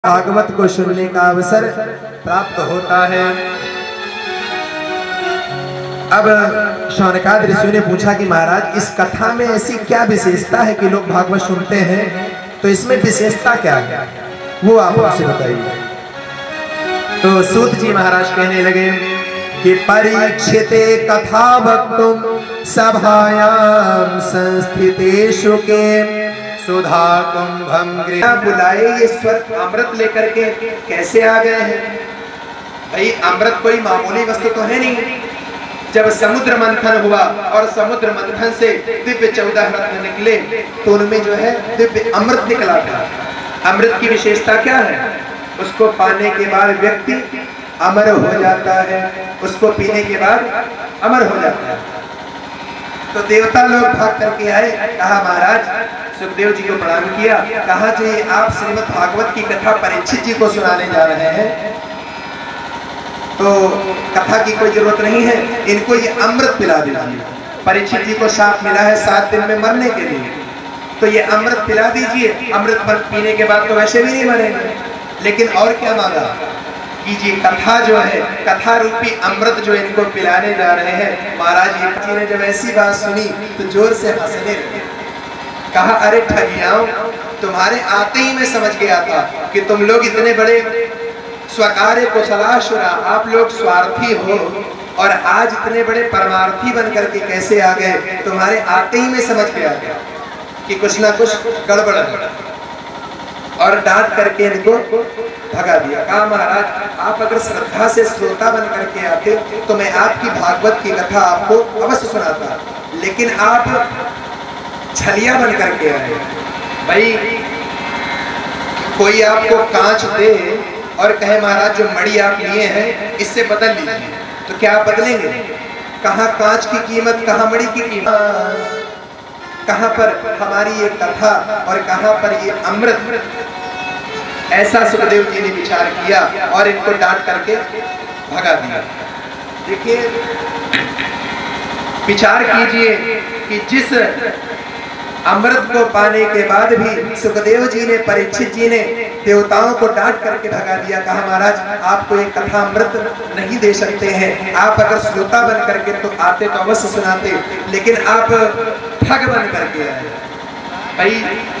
भागवत को सुनने का अवसर प्राप्त होता है। अब शौनकाद ऋषि ने पूछा कि महाराज इस कथा में ऐसी क्या विशेषता है कि लोग भागवत सुनते हैं, तो इसमें विशेषता क्या है वो आप हमसे बताइए। तो सूत जी महाराज कहने लगे कि परीक्षिते कथा वक्तुम सभायाम संस्थितेषु के सुधा कुंभम गृह बुलाए ये स्वर्ग अमृत लेकर के कैसे आ गए हैं। भाई अमृत कोई मामूली वस्तु तो है नहीं। जब समुद्र मंथन हुआ और समुद्र मंथन से दिव्य 14 रत्न निकले तो उनमें जो है दिव्य अमृत निकला था। अमृत की विशेषता क्या है? उसको पाने के बाद व्यक्ति अमर हो जाता है, उसको पीने के बाद अमर हो जाता है। तो देवता लोग भाग करके आए, कहा महाराज सुखदेव जी को प्रणाम किया, कहा जी आप श्रीमद् भागवत की कथा परीक्षित जी को सुनाने जा रहे हैं, तो कथा की कोई जरूरत नहीं है, इनको ये अमृत पिला दीजिए। परीक्षित जी को शाप मिला है 7 दिन में मरने के लिए, तो ये अमृत पिला दीजिए। अमृत पीने के बाद तो वैसे भी नहीं मरेंगे, लेकिन और क्या मांगा कि जी कथा जो है, कथा रूपी अमृत जो इनको पिलाने जा रहे हैं। महाराज जी ने जब ऐसी बात सुनी तो जोर से हंसने लगे, कहा अरे ठगियाओं, तुम्हारे आते ही मैं समझ गया था कि तुम लोग इतने बड़े स्वकार्य कुशलाशुरा, आप लोग स्वार्थी हो, और आज इतने बड़े परमार्थी बन करके कैसे आ गए। तुम्हारे आते ही मैं समझ गया था कि कुछ ना कुछ गड़बड़ है, और डांट करके इनको भगा दिया। कहा महाराज आप अगर श्रद्धा से श्रोता बन करके आते तो मैं आपकी भागवत की कथा आपको अवश्य सुनाता, लेकिन आप छलिया बन करके आए। भाई कोई आपको कांच दे और कहे महाराज जो मणि आप लिए हैं इससे बदल लीजिए, तो क्या आप बदलेंगे? कहाँ कांच की कीमत, कहाँ मणि की कीमत, कहाँ पर हमारी ये कथा और कहाँ पर ये अमृत। ऐसा सुखदेव जी ने विचार किया और इनको डांट करके भगा दिया। देखिए विचार कीजिए कि जिस अमृत को पाने के बाद भी सुखदेव जी ने, परीक्षित जी ने देवताओं को डांट करके भगा दिया। कहा महाराज आपको ये कथा अमृत नहीं दे सकते हैं, आप अगर श्रोता बन करके तो आते तो अवश्य सुनाते, लेकिन आप ठग बन करके आए। भाई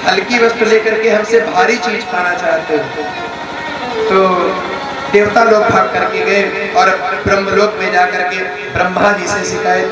हल्की वस्तु लेकर के हमसे भारी चीज पाना चाहते हो। तो देवता लोग भाग करके गए और ब्रह्मलोक में जाकर के ब्रह्मा जी से शिकायत